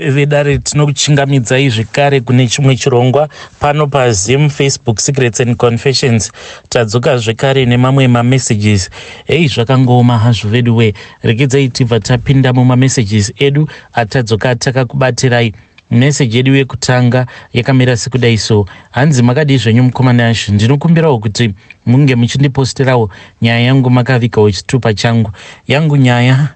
vedare tinokuchingamidzai zvekare kune chimwe chirongwa pano paZim Facebook Secrets and Confessions. Tadzoka zvekare nemamwe mamessages. Hei zvakangoma hazvo vedu we. Regedzai tibva tapinda mumamessages edu atadzoka takakubatirai. Message yedu yekutanga yakamira sekudai so. Hanzi makadi zvenyu mukomana Ash. Ndinokumbirawo kuti munge muchindiposterawo nyaya yangu makavikawo chitupa changu. Yangu nyaya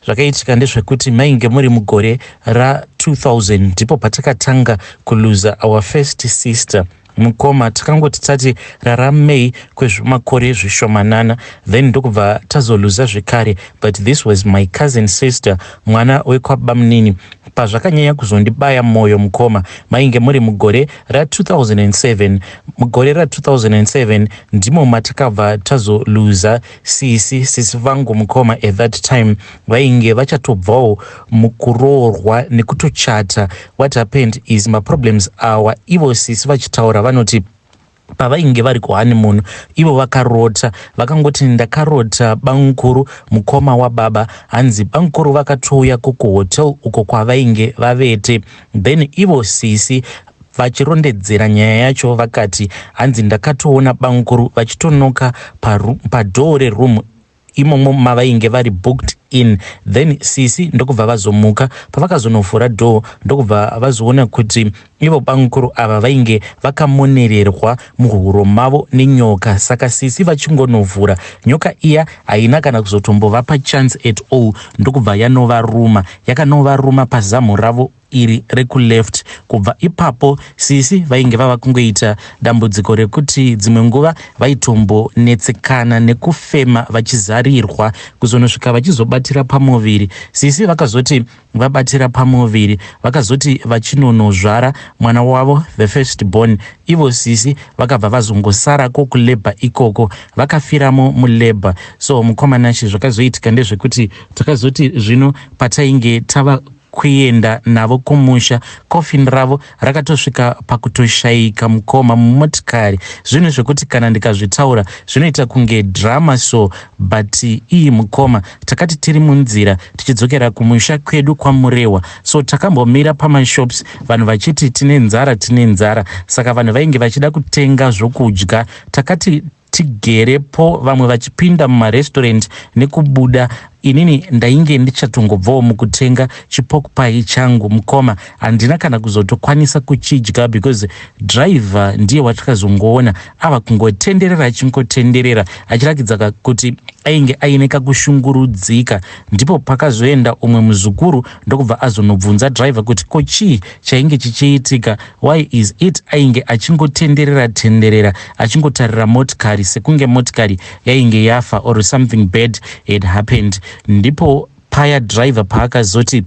zvakaitika ndezvekuti mainge muri mugore ra 2000 ndipo patakatanga kuluza our first sister. Mukoma takangoti tati raramei kwezvimakore zvishomanana, then ndokubva tazoluza zvekare, but this was my cousin sister, mwana wekwabamunini. Pazvakanyanya kuzondibaya moyo mukoma, mainge muri mugore ra 2007. Mugore ra 2007 ndimo matakabva tazoluza Sisi Vangu mukoma. At that time vainge vachatobvawo mukuroorwa nekutochata. What happened is my problems awa ivo Sisi vachitaura vanoti pavainge vari kuhoneymoon ivo vakarota, vakangoti ndakarota bangukuru mukoma wababa. Hanzi bangukuru vakatouya kuhotel uko kwavainge vavete, then ivo Sisi vachirondedzera nyaya yacho vakati hanzi ndakatoona bangukuru vachitonoka padoo reroom imomo mavainge vari booked in. Then Sisi ndokubva vazomuka, pavakazonovhura door ndokubva vazoona kuti ivo bangukuru ava vainge vakamonererwa muhuro mavo nenyoka. Saka Sisi vachingonovhura, nyoka iya haina kana kuzotombovapa chance at all, ndokubva yanovaruma, yakanovaruma pazamu ravo iri rekuleft. Kubva ipapo Sisi vainge vava kungoita dambudziko rekuti dzimwe nguva vaitombonetsekana nekufema vachizarirwa kuzonosvika vachizobatira pamuviri. Sisi vakazoti vabatira pamuviri, vakazoti vachinonozvara mwana wavo the first born, ivo Sisi vakabva vazongosarako kulebha ikoko, vakafiramo mulebha. So mukomana Shi zvakazoitika ndezvekuti takazoti zvino patainge tava kuenda navo kumusha, Coffin ravo rakatosvika pakutoshaika mukoma mumotikari. Zvinhu zvekuti kana ndikazvitaura zvinoita kunge drama so, but iyi mukoma takati tiri munzira tichidzokera kumusha kwedu kwa Murehwa. So takambomira pamashops vanhu vachiti tine nzara, saka vanhu vainge vachida kutenga zvokudya. Takati tigerepo, vamwe vachipinda mumarestaurant nekubuda. Inini ndainge ndichatongobvawo mukutenga chipokupai changu mukoma, handina kana kuzotokwanisa kuchidya because driver ndiye watakazongoona ava kungotenderera achingotenderera achirakidza kuti ainge aine kakushungurudzika. Ndipo pakazoenda umwe muzukuru ndokubva azonobvunza driver kuti ko chii chainge chichiitika, why is it ainge achingotenderera achingotarira motikari sekunge motikari yainge yafa or something bad had happened. Ndipo paya driver paakazoti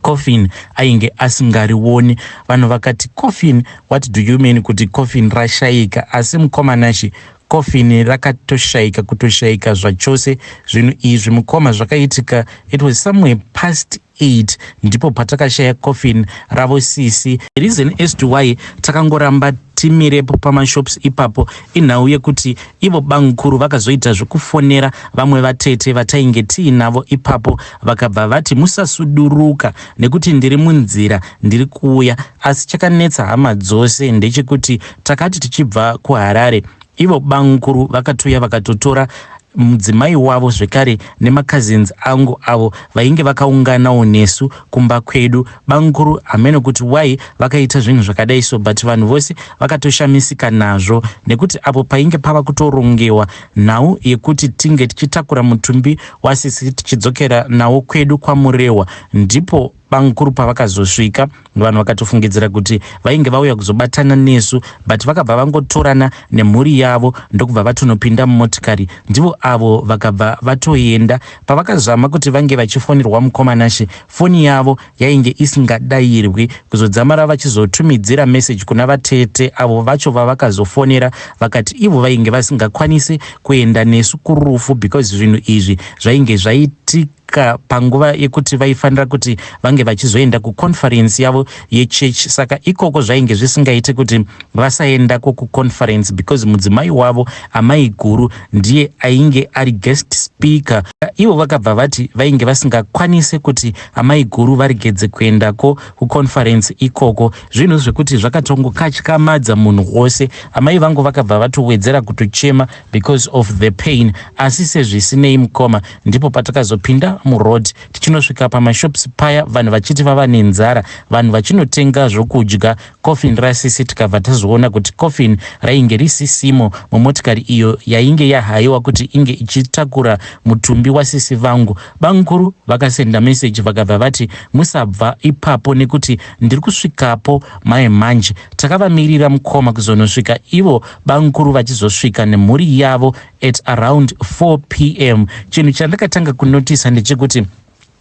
Coffin ainge asingarioni, vanhu vakati Coffin, what do you mean kuti Coffin rashaika? Asi mukomana Shi, Coffin rakatoshaika kutoshaika zvachose. Zvinhu izvi mukoma zvakaitika, it was somewhere past 8 ndipo patakashaya Coffin ravo Sisi. The reason as to why takangoramba timirepo pamashops ipapo inhau yekuti ivo bangukuru vakazoita zvekufonera vamwe vatete vatainge tiinavo ipapo, vakabva vati musasuduruka nekuti ndiri munzira ndiri kuuya. Asi chakanetsa hama dzose ndechekuti takati tichibva kuHarare, ivo bangukuru vakatouya vakatotora mudzimai wavo zvekare nemakazins angu avo vainge vakaunganawo nesu kumba kwedu. Bangukuru hamene kuti why vakaita zvinhu zvakadai so, but vanhu vose vakatoshamisika nazvo nekuti apo painge pava kutorongewa nhau yekuti tinge tichitakura mutumbi waSisi tichidzokera nawo kwedu kwa Murehwa. Ndipo bangukuru pavakazosvika vanhu vakatofungidzira kuti vainge vauya kuzobatana nesu, but vakabva vangotorana nemhuri yavo ndokubva vatonopinda mumotikari. Ndivo avo vakabva vatoenda. Pavakazama kuti vange vachifonirwa mukomana Shi, foni yavo yainge isingadayirwi, kuzodzamara vachizotumidzira message kuna vatete avo vacho vavakazofonera vakati ivo vainge vasingakwanisi kuenda nesu kurufu because zvinhu izvi zvainge zvaitika vasvika panguva yekuti vaifanira kuti vange vachizoenda kuconference yavo yechurch. Saka ikoko zvainge zvisingaiti kuti vasaendako kuconference because mudzimai wavo amai guru ndiye ainge ari guest speaker. Ivo vakabva vati vainge vasingakwanise kuti amai guru varigedze kuendako kuconference ikoko, zvinhu zvekuti zvakatongokatyamadza munhu wose. Amai vangu vakabva vatowedzera kutochema because of the pain, asi sezvisinei mukoma ndipo patakazopinda muroad tichinosvika pamashops paya, vanhu vachiti vava nenzara, vanhu vachinotenga zvokudya. Coffin raSisi tikabva tazoona kuti Coffin rainge risisimo mumotikari iyo yainge yahayiwa kuti inge ichitakura mutumbi waSisi vangu. Bankuru vakasenda message vakabva vati musabva ipapo nekuti ndiri kusvikapo mae manje. Takavamirira mukoma kuzonosvika ivo bankuru vachizosvika nemhuri yavo at around 4 p.m. Chinhu chandakatanga kunotisa ndechekuti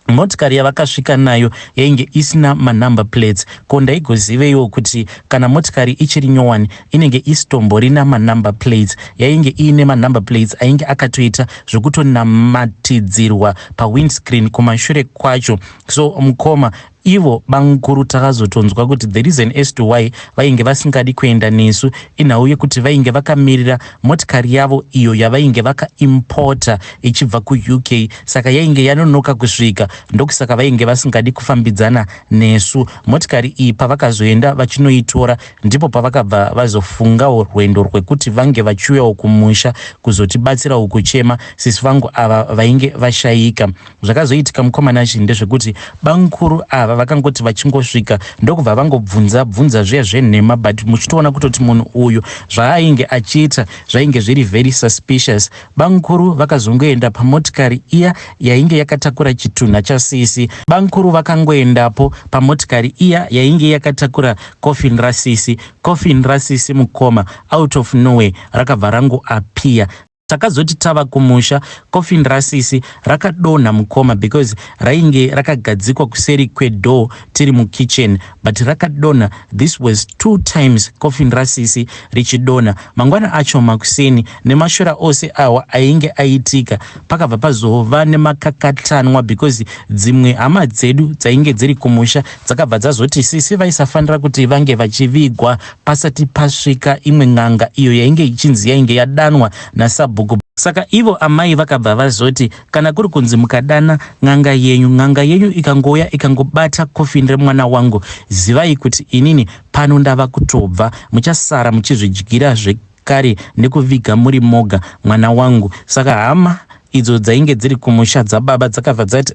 motikari yavakasvika nayo yainge isina manumber plates. Ko ndaigoziveiwo kuti kana motikari ichiri nyowani inenge isitomborina manumber plates, yainge iine manumber plates ainge akatoita zvokutonamatidzirwa pawindscreen kumashure kwacho. So mukoma ivo bankuru takazotonzwa kuti the reason as to why vainge vasingadi kuenda nesu inhau yekuti vainge vakamirira motikari yavo iyo yavainge vakaimporta ichibva kuUK, saka yainge yanonoka kusvika, ndokusaka vainge vasingadi kufambidzana nesu. Motikari iyi pavakazoenda vachinoitora ndipo pavakabva vazofungawo rwendo rwekuti vange vachiuyawo kumusha kuzotibatsirawo kuchema sisi vangu ava vainge vashayika. Zvakazoitika mukomanachi ndezvekuti bankuru ava vakangoti vachingosvika ndokubva vangobvunza zviya zvenhema, but muchitoona kutoti munhu uyu zvaainge achiita zvainge zviri very suspicious. Bankuru vakazongoenda pamotikari iya yainge yakatakura chitunha chaSisi. Bankuru vakangoendapo pamotikari iya yainge yakatakura Coffin raSisi. Coffin raSisi mukoma out of nowhere rakabva rangoapia. Takazoti tava kumusha, Coffin raSisi rakadonha mukoma because rainge rakagadzikwa kuseri kwedoor tiri mukitchen, but rakadonha. This was 2 times Coffin raSisi richidonha. Mangwana acho makuseni nemashora ose awa ainge aitika pakabva pazova nemakakatanwa because dzimwe hama dzedu dzainge dziri kumusha dzakabva dzazoti Sisi vaisafanira kuti vange vachivigwa pasati pasvika imwe n'anga iyo yainge ichinzi yainge yadanwa naSabhuku. Saka ivo amai vakabva vazoti kana kuri kunzi mukadana n'anga yenyu ikangouya ikangobata Coffin remwana wangu, zivai kuti inini pano ndava kutobva, muchasara muchizvidyira zvekare nekuviga muri moga mwana wangu. Saka hama idzo dzainge dziri kumusha dzababa dzakabva dzati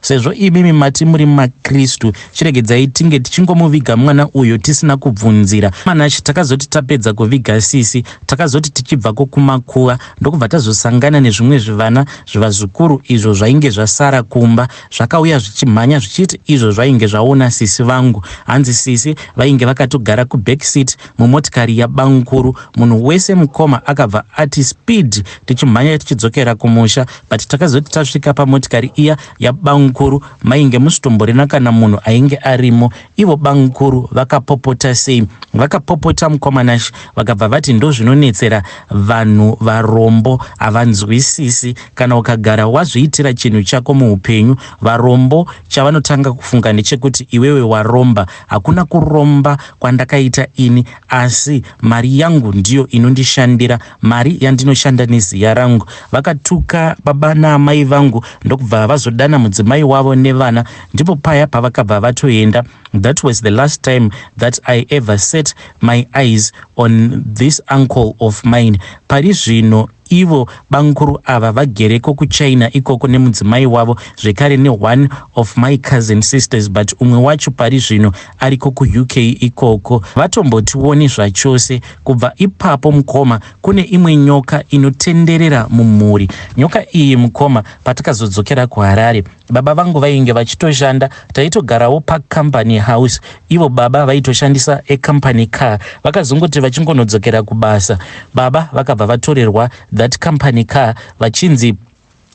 sezvo imimi mati muri maKristu chiregedzai tinge tichingomuviga mwana uyo tisina kubvunzira. Manachi takazoti tapedza kuviga Sisi, takazoti tichibvako kumakuva ndokubva tazosangana nezvimwe zvivana zvivazukuru izvo zvainge zvasara kumba, zvakauya zvichimhanya zvichiti izvo zvainge zvaona Sisi vangu. Hanzi Sisi vainge vakatogara kubackseat mumotikari yabankuru. Munhu wese mukoma akabva ati speed tichimhanya tichidzokera kumusha. But takazoti tasvika pamotikari iya yabankuru mainge musitomborina kana munhu ainge arimo. Ivo bankuru vakapopota sei? Vakapopota mukomanashi vakabva vati ndo zvinonetsera vanhu varombo havanzwisisi. Kana ukagara wazviitira chinhu chako muupenyu, varombo chavanotanga kufunga ndechekuti iwewe waromba. Hakuna kuromba kwandakaita ini, asi mari yangu ndiyo inondishandira, mari yandinoshanda neziya rangu. Vakatuka baba naamai vangu ndokubva vazodana mudzimai wavo nevana, ndipo paya pavakabva vatoenda. That was the last time that I ever set my eyes on this uncle of mine. Pari zvino ivo bankuru ava vagereko kuChina ikoko nemudzimai wavo, zvekare ne1 of my cousin sisters, but umwe wacho pari zvino ariko kuUK ikoko. Vatombotioni zvachose. Kubva ipapo mukoma kune imwe nyoka inotenderera mumhuri. Nyoka iyi mukoma patakazodzokera kuHarare, baba vangu vainge vachitoshanda, taitogarawo pacompany house. Ivo baba vaitoshandisa company car. Vakazongoti vachingonodzokera kubasa, baba vakabva vatorerwa that company car vachinzi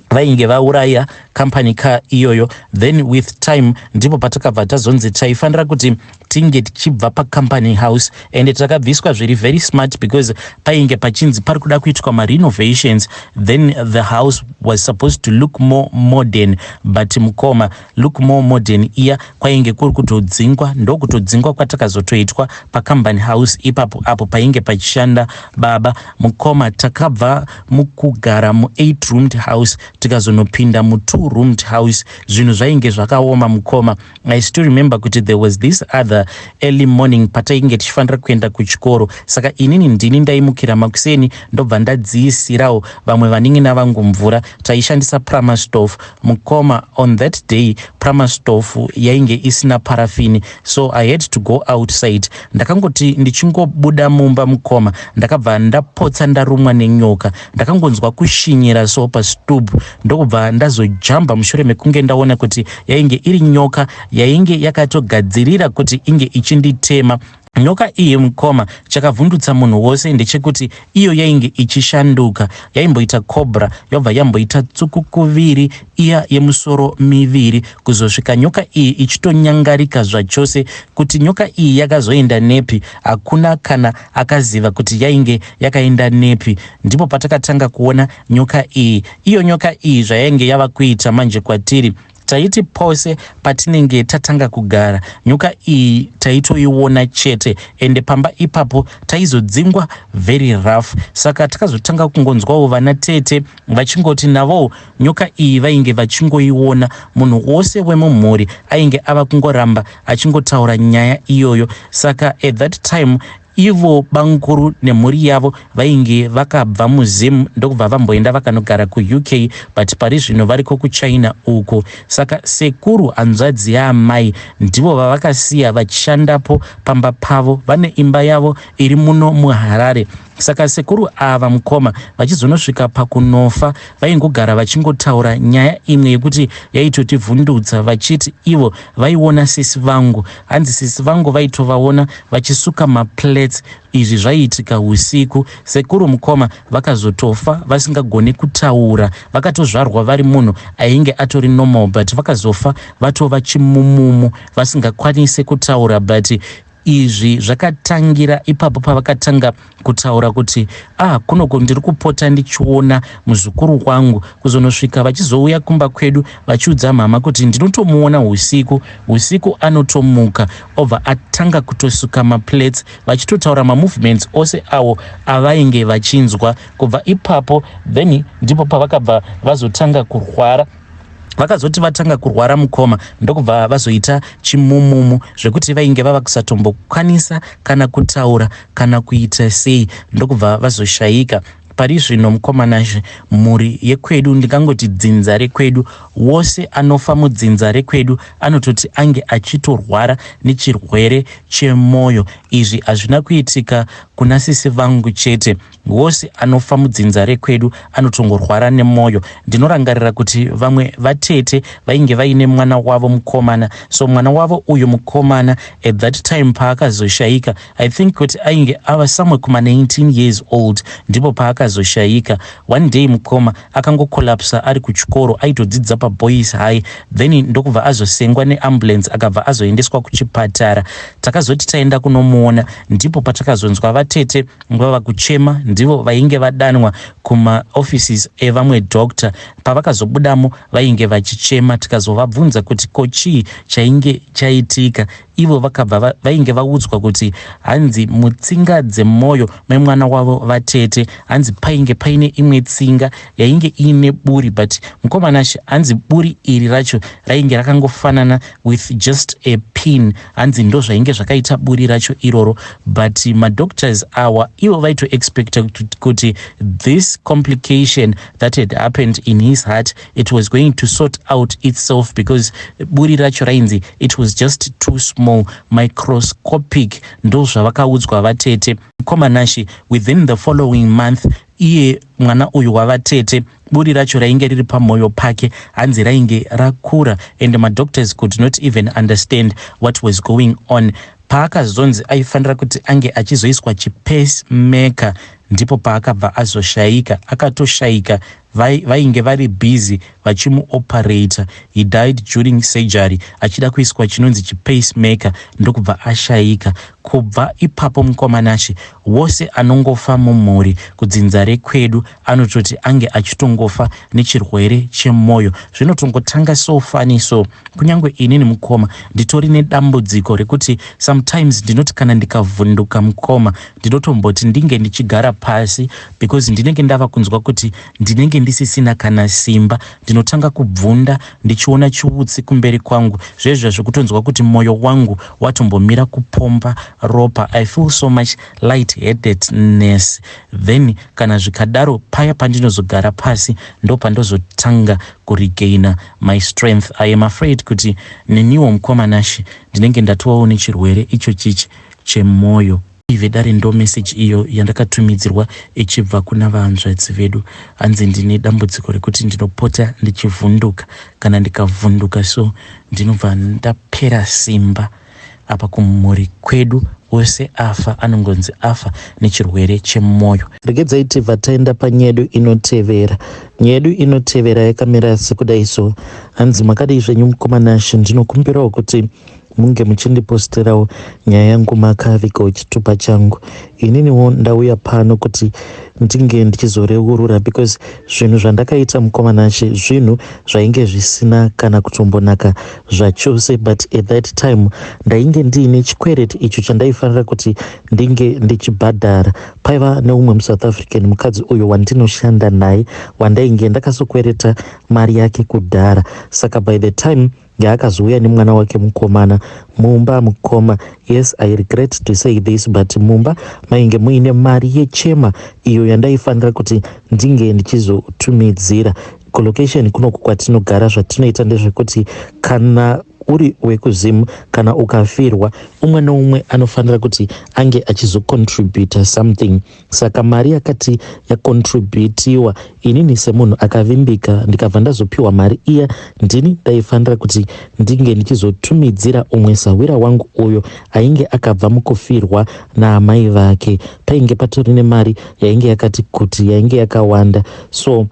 vainge vauraya company car iyoyo. Then with time ndipo patakabva tazonzi taifanira kuti tinge tichibva pacompany house, and takabviswa zviri very smart because painge pachinzi pari kuda kuitwa marenovations. Then the house was supposed to look more modern, but mukoma look more modern iya kwainge kuri kutodzingwa, ndokutodzingwa kwatakazotoitwa pacompany house ipapo apo painge pachishanda baba mukoma. Takabva mukugara mu8 roomed house tikazonopinda mu2 roomed house, zvinhu zvainge zvakaoma mukoma. I still remember kuti there was this other early morning patainge tichifanira kuenda kuchikoro, saka inini ndini ndaimukira makuseni ndobva ndadziisirawo vamwe vanenge navangu mvura. Taishandisa prama stove mukoma. On that day prama stove yainge isina parafini, so I had to go outside. Ndakangoti ndichingobuda mumba mukoma ndakabva ndapotsa ndarumwa nenyoka, ndakangonzwa kushinyira so pastube, ndokubva ndazojamba mushure mekunge ndaona kuti yainge iri nyoka yainge yakatogadzirira kuti inge ichinditema. Nyoka iyi mukoma chakavhundutsa munhu wose ndechekuti iyo yainge ichishanduka, yaimboita cobra yobva yamboita tsukukuviri iya yemusoro miviri, kuzosvika nyoka iyi ichitonyangarika zvachose. Kuti nyoka iyi yakazoenda nepi hakuna kana akaziva kuti yainge yakaenda nepi. Ndipo patakatanga kuona nyoka iyi. Iyo nyoka iyi zvayainge yava kuita manje kwatiri, taiti pose patinenge tatanga kugara nyoka iyi taitoiona chete, ende pamba ipapo taizodzingwa very rough. Saka takazotanga kungonzwawo vana tete vachingoti navo nyoka iyi vainge vachingoiona. Munhu wose wemumhuri ainge ava kungoramba achingotaura nyaya iyoyo. Saka at that time ivo banguru nemhuri yavo vainge vakabva muzimu ndokubva vamboenda vakanogara kuUK, but pari zvino variko kuChina uko. Saka sekuru hanzvadzi yaamai ndivo vavakasiya vachishandapo pamba pavo, vane imba yavo iri muno muHarare. Saka sekuru ava mukoma vachizonosvika pakunofa vaingogara vachingotaura nyaya imwe yekuti yaitotivhundutsa, vachiti ivo vaiona sisi vangu. Hanzi sisi vangu vaitovaona vachisuka maplates. Izvi zvaiitika usiku. Sekuru mukoma vakazotofa vasingagoni kutaura, vakatozvarwa vari munhu ainge atori normal, but vakazofa vatova chimumumu vasingakwanise kutaura. But izvi zvakatangira ipapo pavakatanga kutaura kuti kunoko ndiri kupota ndichiona muzukuru wangu, kuzonosvika vachizouya kumba kwedu vachiudza mama kuti ndinotomuona usiku anotomuka obva atanga kutosuka maplates, vachitotaura mamovements ose awo avainge vachinzwa. Kubva ipapo then ndipo pavakabva vazotanga kurwara. Vakazoti vatanga kurwara mukoma ndokubva vazoita chimumumu zvekuti vainge vava kusatombokwanisa kana kutaura kana kuita sei, ndokubva vazoshayika. Pari zvino mukomanazve mhuri yekwedu, ndingangoti dzinza rekwedu, wose anofa mudzinza rekwedu anototi ange achitorwara nechirwere chemwoyo. Izvi hazvina kuitika kuna sisi vangu chete, wose anofa mudzinza rekwedu anotongorwara nemwoyo. Ndinorangarira kuti vamwe vatete vainge vaine mwana wavo mukomana, so mwana wavo uyu mukomana at that time paakazoshayika, I think kuti ainge ava somewhere kuma 19 years old, ndipo paakazoshayika. One day mukoma akangokolapsa ari kuchikoro, aitodzidza paboys high, then ndokubva azosengwa neambulance akabva azoendeswa kuchipatara. Takazoti taenda kunomuona, ndipo patakazonzwa vatete vava kuchema, ndivo vainge vadanwa kuma offices evamwe doctor. Pavakazobudamo vainge vachichema, tikazovabvunza kuti kochii chainge chaitika. Ivo vakabva vainge vaudzwa kuti hanzi mutsinga dzemwoyo memwana wavo vatete hanzi painge paine imwe tsinga yainge ine buri, but mukomanashe hanzi buri iri racho rainge rakangofanana with just a pin. Hanzi ndo zvainge zvakaita buri racho iroro, but madoctors awa ivo vaito expecta kuti this complication that had happened in his heart, it was going to sort out itself, because buri racho rainzi it was just too small, microscopic. Ndo zvavakaudzwa vatete. Mukomanashi within the following month iye mwana uyu wavatete buri racho rainge riri pamwoyo pake hanzi rainge rakura, and madoctors could not even understand what was going on. Paakazonzi aifanira kuti ange achizoiswa chipacemaker ndipo paakabva azoshaika, akatoshaika vainge vari busy vachimuoperator. He died during surgery achida kuiswa chinonzi chipacemaker, ndokubva ashaika. Kubva ipapo mukomanashi wose anongofa mumhuri kudzinza rekwedu anototi ange achitongofa nechirwere chemwoyo. Zvinotongotanga so funny. So kunyange inini mukoma nditori nedambudziko rekuti sometimes ndinoti kana ndikavhunduka mukoma ndinotomboti ndinge ndichigara pasi, because ndinenge ndava kunzwa kuti ndinenge ndisisina kana simba. Ndinotanga kubvunda ndichiona chiutsi kumberi kwangu, zvezvo zvekutonzwa kuti mwoyo wangu watombomira kupomba ropa. I feel so much light-headedness. Then kana zvikadaro paya pandinozogara pasi ndo pandozotanga kuregaina my strength. I am afraid kuti neniwo mukomanashi ndinenge ndatovawo nechirwere icho chichi chemwoyo. Ivedare ndo message iyo yandakatumidzirwa ichibva kuna vahanzvadzi vedu. Hanzi ndine dambudziko rekuti ndinopota ndichivhunduka, kana ndikavhunduka so ndinobva ndapera simba. Apa kumhuri kwedu wose afa, anongonzi afa nechirwere chemwoyo. Regedzai tibva taenda panyedu inotevera. Nyedu inotevera yakamira sekudai so. Hanzi makadai zvenyu mukomanashi, ndinokumbirawo kuti munge muchindiposterawo nyaya yangu makavikawo chitupa changu. Ininiwo ndauya pano kuti ndinge ndichizoreurura, because zvinhu zvandakaita mukomanashi zvinhu zvainge zvisina kana kutombonaka zvachose, but at that time ndainge ndiine chikwereti icho chandaifanira kuti ndinge ndichibhadhara. Paiva neumwe muSouth African mukadzi uyo wandinoshanda naye wandainge ndakasokwereta mari yake kudhara. Saka by the time yaakazouya nemwana wake mukomana mumba mukoma, yes I regret to say this, but mumba mainge muine mari yechema iyo yandaifanira kuti ndinge ndichizotumidzira. Kulocation kuno kwatinogara zvatinoita ndezvekuti kana uri wekuzimu kana ukafirwa, umwe neumwe anofanira kuti ange achizocontributa something. Saka mari yakati yacontributiwa, inini semunhu akavimbika ndikabva ndazopiwa mari iya, ndini ndaifanira kuti ndinge ndichizotumidzira umwe sawira wangu uyo ainge akabva mukufirwa naamai vake. Painge patori nemari yainge yakati kuti yainge yakawanda. So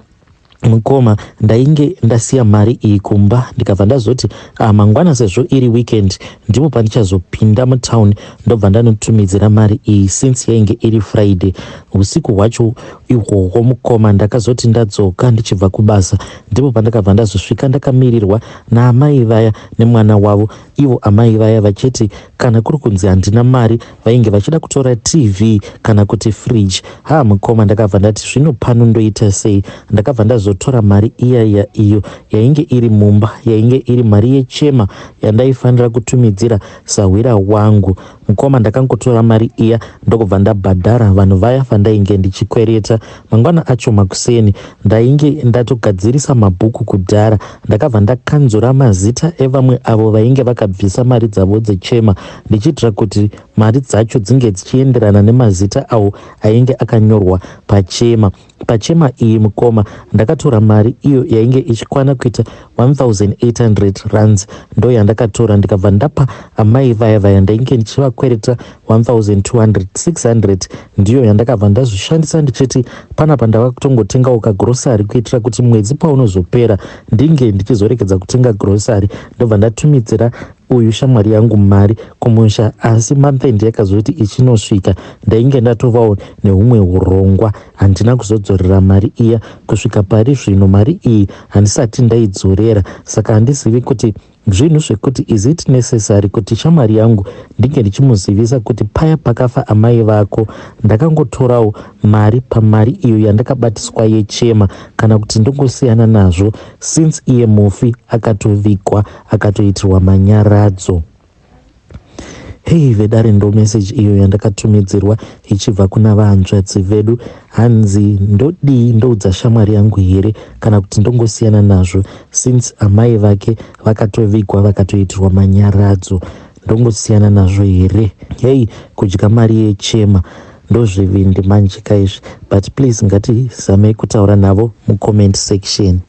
mukoma ndainge ndasiya mari iyi kumba, ndikabva ndazoti mangwana sezvo iri weekend ndipo pandichazopinda mutown ndobva ndanotumidzira mari iyi, since yainge iri Friday. Usiku hwacho ihwohwo mukoma ndakazoti ndadzoka ndichibva kubasa, ndipo pandakabva ndazosvika ndakamirirwa naamai vaya nemwana wavo. Ivo amai vaya vachiti kana kuri kunzi handina mari vainge vachida kutora TV kana kuti fridge. Mukoma ndakabva ndati zvino pano ndoita sei? Ndakabva ndazotora mari iya iyo yainge iri mumba, yainge iri mari yechema yandaifanira kutumidzira sawira wangu. Mukoma ndakangotora mari iya ndokubva ndabhadhara vanhu vaya vandainge ndichikwereta. Mangwana acho makuseni ndainge ndatogadzirisa mabhuku kudhara, ndakabva ndakanzura mazita evamwe avo vainge vakabvisa mari dzavo dzechema, ndichiitira kuti mari dzacho dzinge dzichienderana nemazita avo ainge akanyorwa pachema. Pachema iyi mukoma ndakatora mari iyo yainge ichikwana kuita 1800 rands, ndo yandakatora ndikabva ndapa amai vaya ndainge ndichivakwereta 1200. 600 ndiyo yandakabva ndazoshandisa ndichiti panapa ndava kutongotengawo kagrosari kuitira kuti mwedzi paunozopera ndinge ndichizorekedza kutenga grosari. Ndobva ndatumidzira uyu shamwari yangu mari kumusha, asi month yakazoti ichinosvika ndainge ndatovawo nehumwe urongwa. Handina kuzodzorera mari iya kusvika pari zvino. Mari iyi handisati ndaidzorera, saka handizivi kuti zvinhu zvekuti is it necessary kuti shamwari yangu ndinge ndichimuzivisa kuti paya pakafa amai vako ndakangotorawo mari pamari iyo yandakabatiswa yechema, kana kuti ndongosiyana nazvo since iye mufi akatovigwa akatoitirwa manyaradzo. Hei vedare ndo message iyo yandakatumidzirwa ichibva kuna vahanzvadzi vedu. Hanzi ndodii, ndoudza shamwari yangu here kana kuti ndongosiyana nazvo since amai vake vakatovigwa vakatoitirwa manyaradzo, ndongosiyana nazvo here? Hei, kudya mari yechema ndozvivindi manjika izvi. But please ngatizamei kutaura navo mucomment section.